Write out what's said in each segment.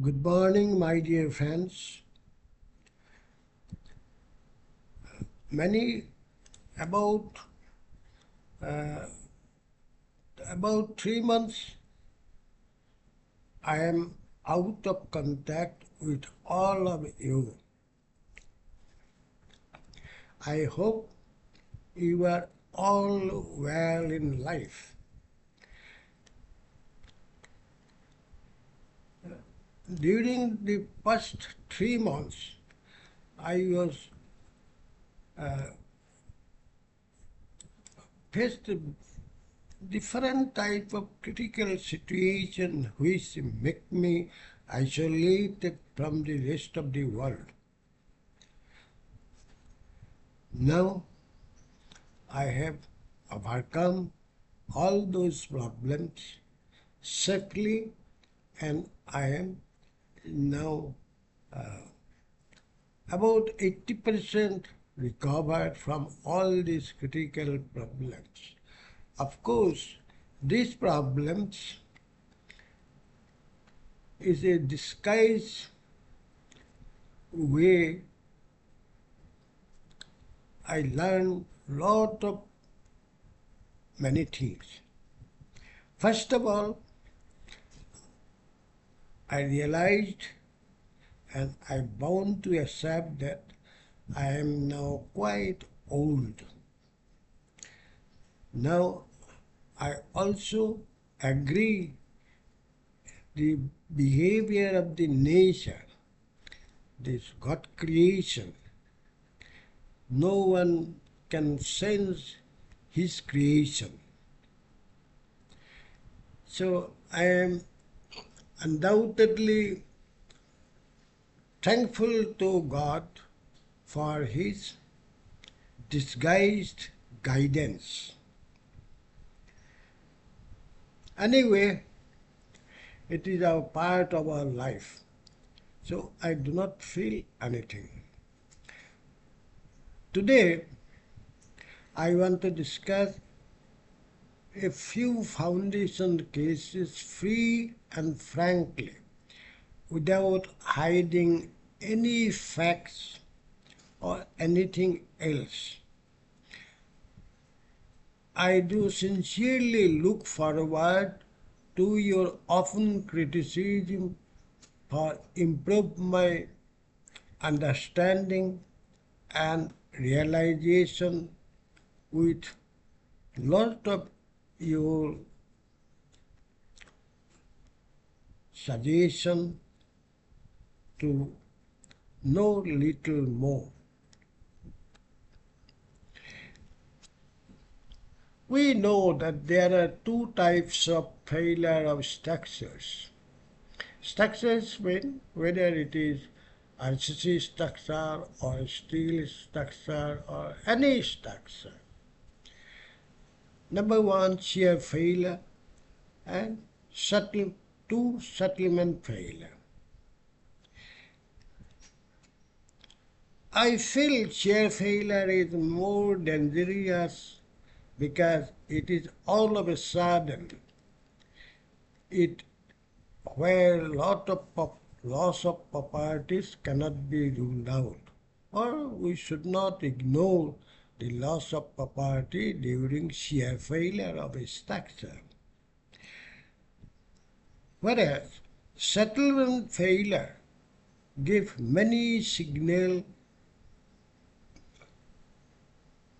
Good morning, my dear friends. Many about uh, about 3 months, I am out of contact with all of you. I hope you are all well in life. During the first 3 months, I was faced a different type of critical situation which make me isolated from the rest of the world. Now I have overcome all those problems safely, and I am now about 80% recovered from all these critical problems. Of course, these problems is a disguised way I learned lot of many things. First of all, I realized and I bound to accept that I am now quite old. Now I also agree the behavior of the nature, this God creation. No one can sense his creation. So I am undoubtedly thankful to God for his disguised guidance. Anyway, it is a part of our life. So I do not feel anything. Today, I want to discuss a few foundation cases free and frankly, without hiding any facts or anything else. I do sincerely look forward to your often criticism for improve my understanding and realization with lot of your suggestion to know little more. We know that there are two types of failure of structures. Structures mean whether it is RCC structure or steel structure or any structure. Number one, shear failure, and settlement failure. I feel shear failure is more dangerous because it is all of a sudden it where lot of loss of properties cannot be ruled out, or we should not ignore the loss of property during shear failure of a structure. Whereas settlement failure give many signal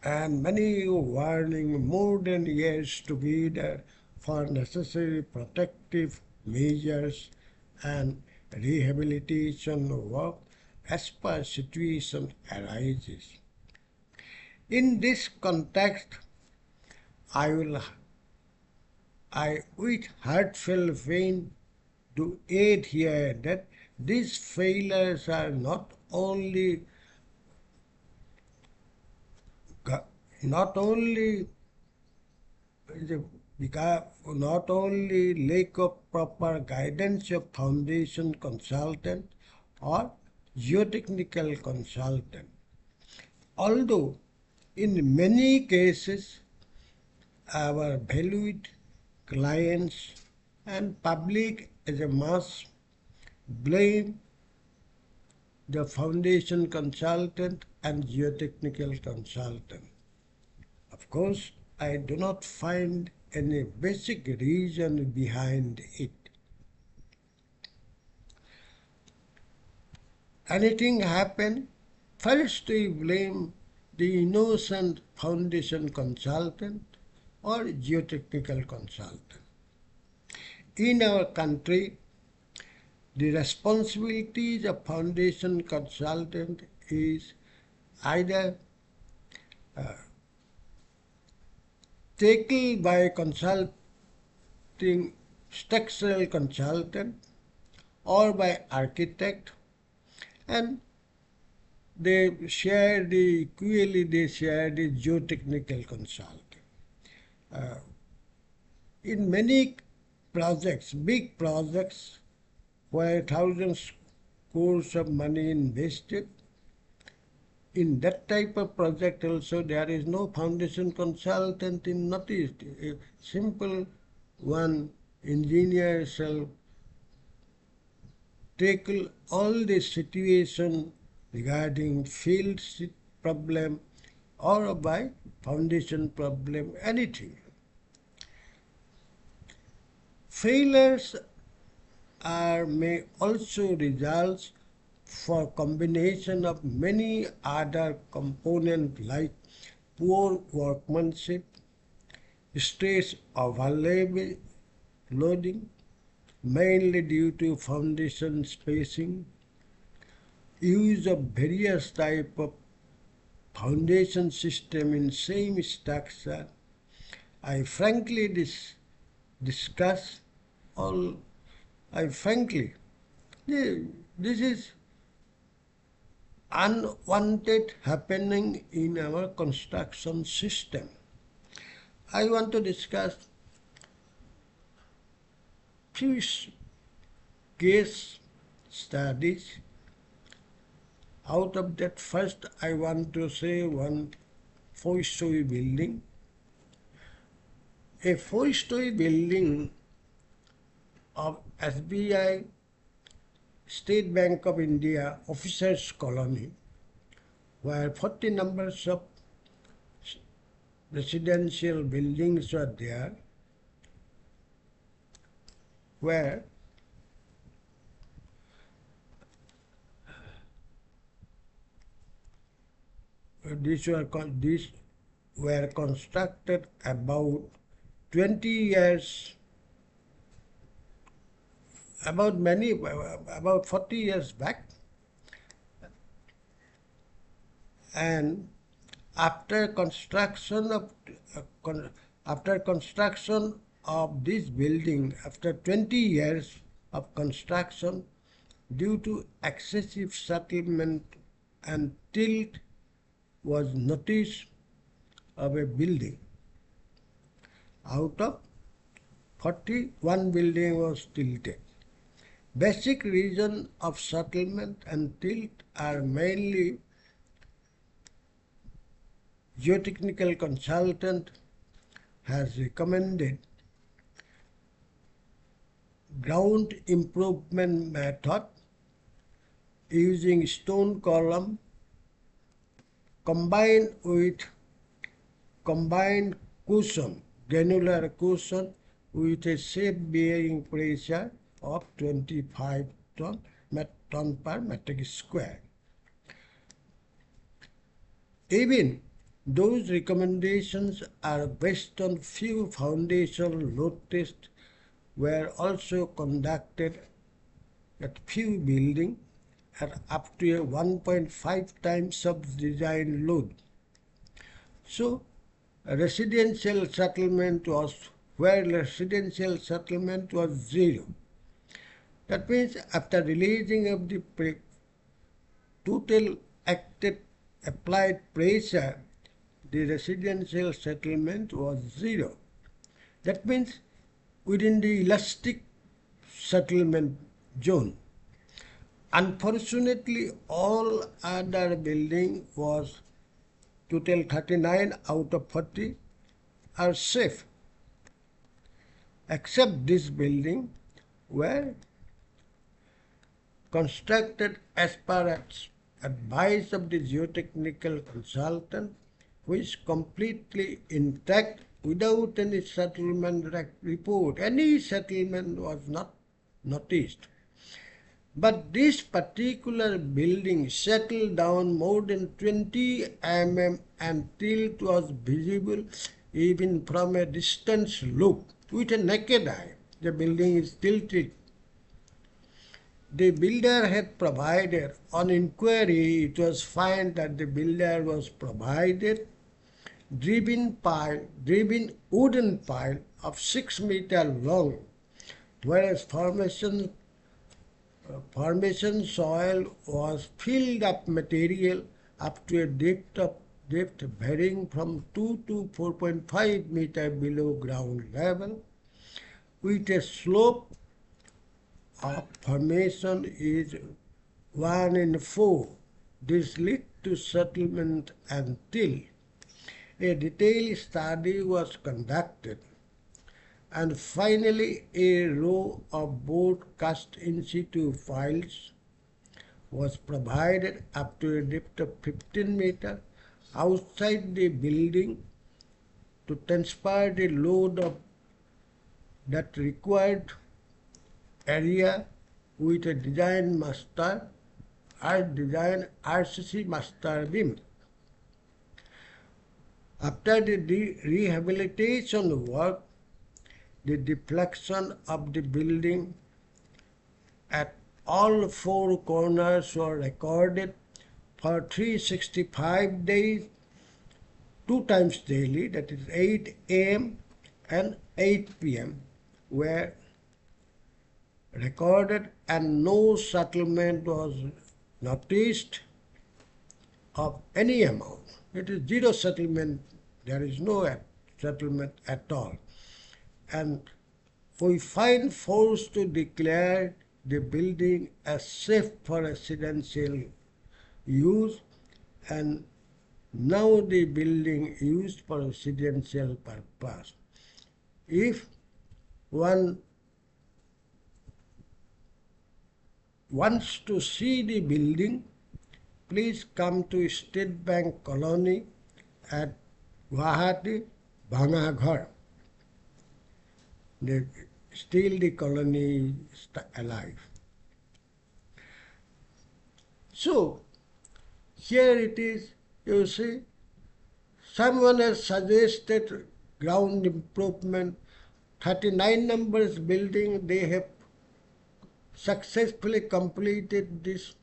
and many warning more than years together for necessary protective measures and rehabilitation work as per situation arises. In this context, I with heartfelt pain to add here that these failures are not only not only because not only lack of proper guidance of foundation consultant or geotechnical consultant. Although in many cases our valued clients and public as a mass blame the foundation consultant and geotechnical consultant. Of course, I do not find any basic reason behind it. Anything happen, first we blame the innocent foundation consultant or geotechnical consultant. In our country, the responsibilities of foundation consultant is either taken by consulting structural consultant or by architect, and they share the geotechnical consultant. In many projects, big projects, where thousands crores of money invested, in that type of project also there is no foundation consultant in Northeast. A simple one engineer shall tackle all the situation regarding field problem or by foundation problem, anything. Failures may also result for combination of many other components like poor workmanship, stress overloading, mainly due to foundation spacing, use of various type of foundation system in same structure. I frankly discuss all. This is unwanted happening in our construction system. I want to discuss few case studies. Out of that, first I want to say one 4-story building. A 4-story building of SBI, State Bank of India Officers Colony, where 40 numbers of residential buildings were there, where these were constructed about 20 years, about 40 years back, and after construction of this building, after 20 years of construction, due to excessive settlement and tilt was noticed of a building. Out of 41 building was tilted. Basic reason of settlement and tilt are mainly geotechnical consultant has recommended ground improvement method using stone column combined cushion, granular cushion with a safe bearing pressure of 25 ton per metric square. Even those recommendations are based on few foundation load tests were also conducted at few buildings at up to a 1.5 times of design load. So residential settlement was zero. That means after releasing of the total applied pressure, the residential settlement was zero. That means within the elastic settlement zone. Unfortunately, all other building was total 39 out of 40 are safe, except this building where constructed as per advice of the geotechnical consultant, which is completely intact without any settlement report. Any settlement was not noticed. But this particular building settled down more than 20 mm until it was visible even from a distance look. With a naked eye, the building is tilted. The builder had provided, on inquiry, it was found that the builder was provided driven wooden pile of 6 meters long, whereas formation soil was filled up material up to a depth varying from 2 to 4.5 meters below ground level, with a slope of formation is 1 in 4. This led to settlement until a detailed study was conducted, and finally a row of board cast in situ files was provided up to a depth of 15 meters outside the building to transfer the load of that required area with a design RCC master beam. After the rehabilitation work, the deflection of the building at all 4 corners were recorded for 365 days, 2 times daily, that is 8 a.m. and 8 p.m. were recorded, and no settlement was noticed of any amount. It is zero settlement. There is no settlement at all. And we find forced to declare the building as safe for residential use, and now the building used for residential purpose. If one wants to see the building, please come to State Bank Colony at Guwahati, Bhangaghar. Still the colony is alive. So, here it is, you see, someone has suggested ground improvement, 39 numbers building, they have successfully completed this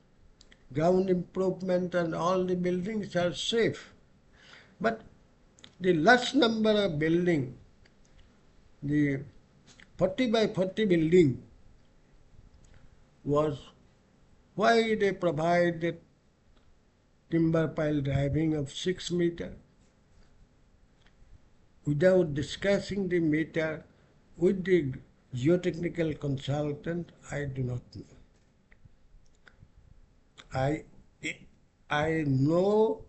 ground improvement and all the buildings are safe. But the last number of building, the 40 by 40 building, was why they provided timber pile driving of 6 meters without discussing the matter with the geotechnical consultant. I do not know. I know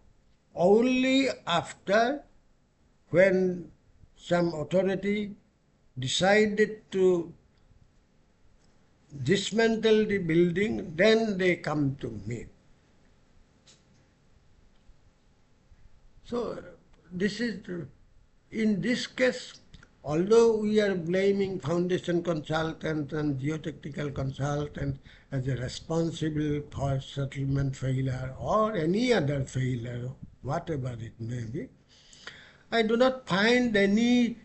only after when some authority decided to dismantle the building, then they come to me. So this is, in this case, although we are blaming foundation consultant and geotechnical consultant as a responsible for settlement failure or any other failure, whatever it may be, I do not find any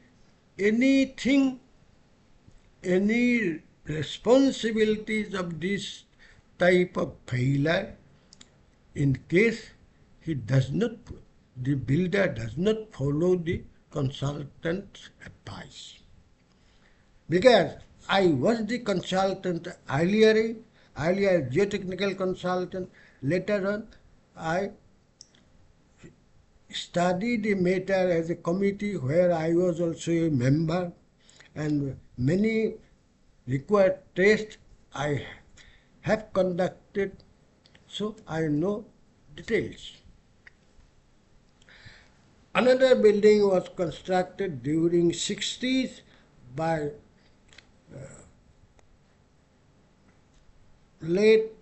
responsibilities of this type of failure in case the builder does not follow the consultant's advice. Because I was the consultant earlier geotechnical consultant, later on I studied the matter as a committee where I was also a member, and many required tests I have conducted, so I know details. Another building was constructed during 60s by late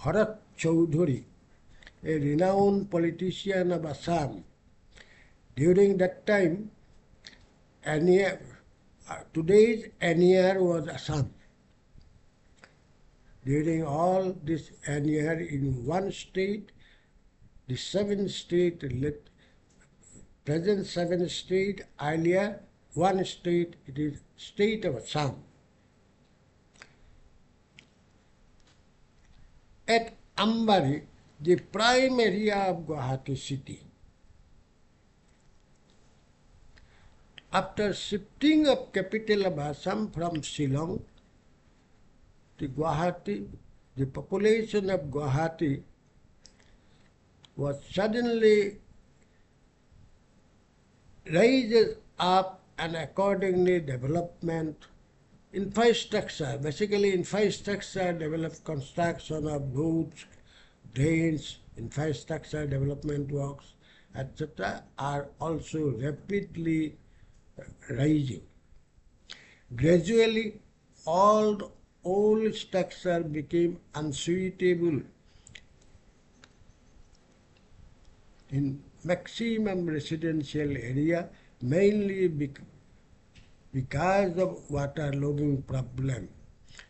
Bharat Chaudhary, a renowned politician of Assam. During that time, today's Aniyar was Assam. During all this Aniyar in one state, the present seven state, earlier one state, it is state of Assam. At Ambari, the prime area of Guwahati city, after shifting of capital of Assam from Shillong to Guwahati, the population of Guwahati was suddenly raised up, and accordingly development, infrastructure, basically infrastructure developed, construction of roads, drains, infrastructure development works, etc. are also rapidly rising. Gradually, all the old structure became unsuitable in maximum residential area, mainly because of waterlogging problem.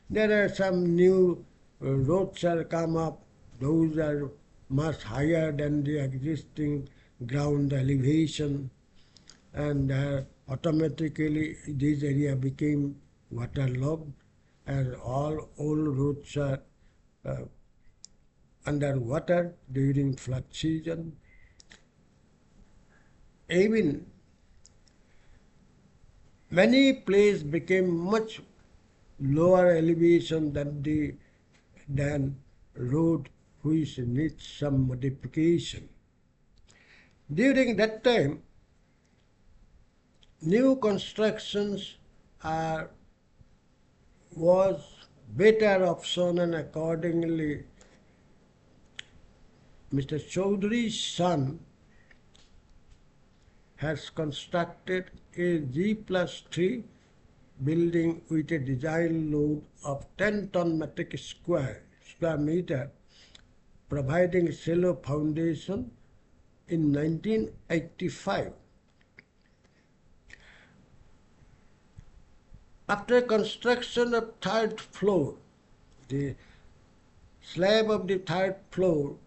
There are some new roads are come up, those are much higher than the existing ground elevation, and automatically this area became waterlogged, and all old roads are under water during flood season. Even many places became much lower elevation than road which needs some modification. During that time, new constructions was better option, and accordingly Mr. Chaudhary's son has constructed a G+3 building with a design load of 10 ton metric square meter, providing shallow foundation in 1985. After construction of third floor, the slab of the third floor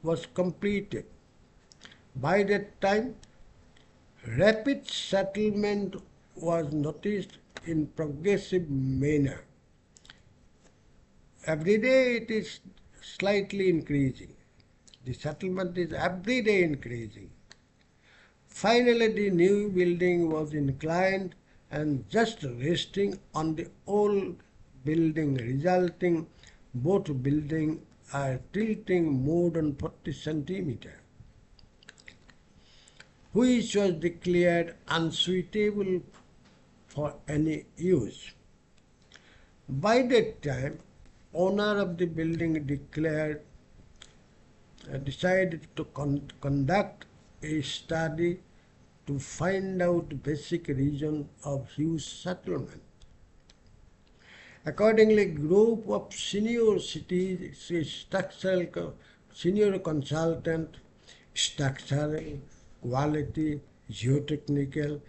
was completed. By that time, rapid settlement was noticed in progressive manner. Every day it is slightly increasing. The settlement is every day increasing. Finally, the new building was inclined and just resting on the old building, resulting both buildings are tilting more than 40 centimeters, which was declared unsuitable for any use. By that time, owner of the building decided to conduct a study to find out basic reason of huge settlement. Accordingly, group of senior senior consultant, structural, quality, geotechnical,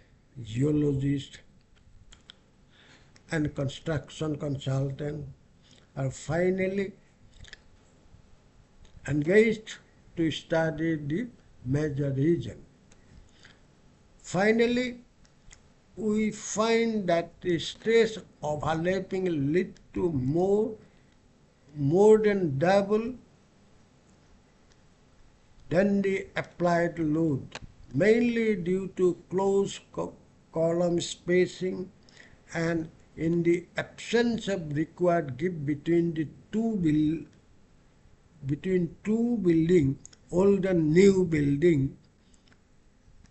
geologist, and construction consultant are finally engaged to study the major region. Finally, we find that the stress overlapping lead to more than double than the applied load, mainly due to close column spacing and in the absence of required gap between the two building, old and new building.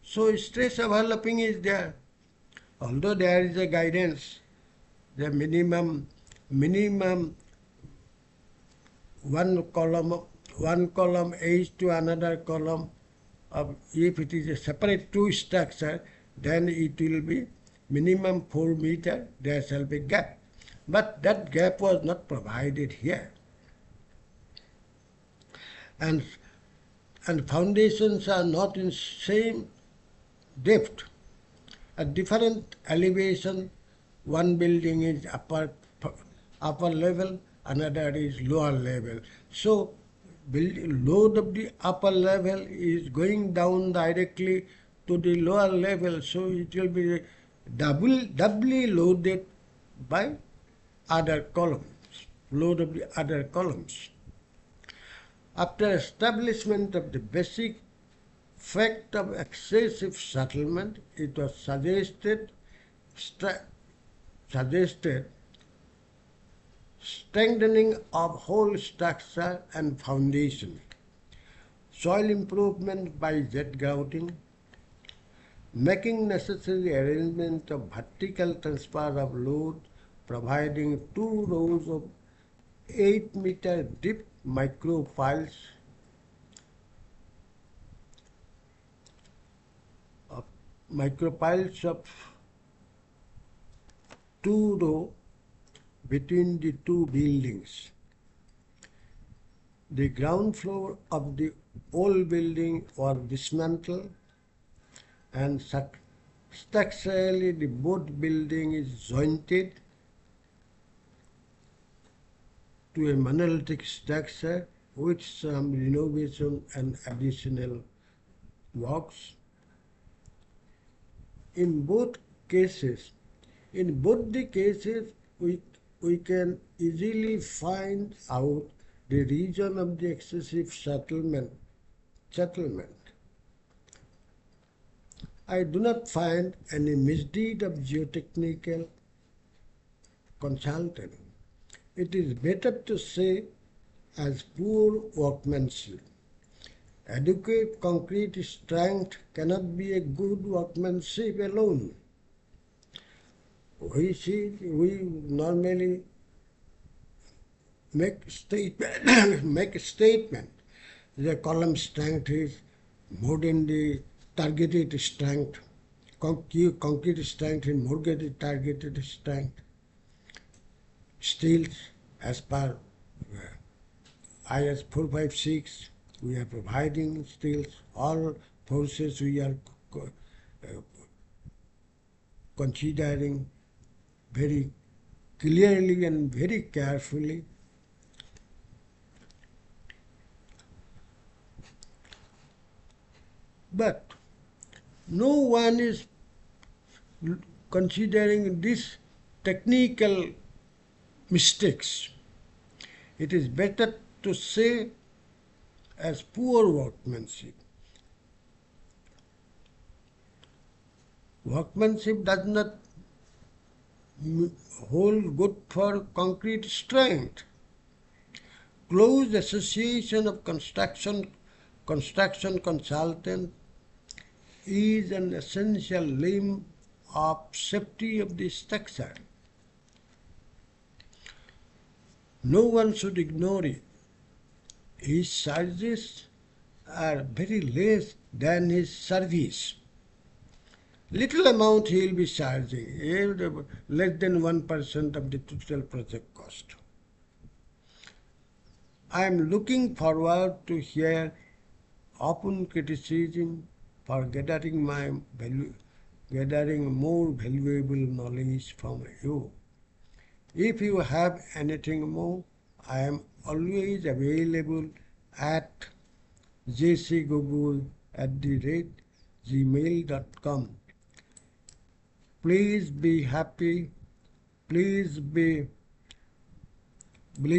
So stress overlapping is there. Although there is a guidance, the minimum one column is to another column of, if it is a separate two structure, then it will be minimum 4 meters, there shall be gap. But that gap was not provided here. and foundations are not in same depth. At different elevation, one building is upper level, another is lower level. So load of the upper level is going down directly to the lower level, so it will be doubly loaded by other columns, load of the other columns. After establishment of the basic fact of excessive settlement, it was suggested strengthening of whole structure and foundation, soil improvement by jet grouting, making necessary arrangement of vertical transfer of load, providing 2 rows of 8-meter deep micropiles of 2 rows between the two buildings. The ground floor of the old building was dismantled, and structurally the both building is jointed to a monolithic structure with some renovation and additional works. In both the cases, we can easily find out the reason of the excessive settlement. I do not find any misdeed of geotechnical consultant. It is better to say as poor workmanship. Adequate concrete strength cannot be a good workmanship alone. We normally make a statement. The column strength is more than the targeted strength. Concrete strength is more than the targeted strength. Steels, as per IS 456, we are providing steels. All forces we are considering very clearly and very carefully. But no one is considering these technical mistakes. It is better to say as poor workmanship. Workmanship does not hold good for concrete strength. Close association of construction consultant is an essential limb of safety of the structure. No one should ignore it. His charges are very less than his service. Little amount he will be charging, less than 1% of the total project cost. I am looking forward to hear open criticism for gathering more valuable knowledge from you. If you have anything more, I am always available at jcgogoi@gmail.com. Please be happy. Please be blessed.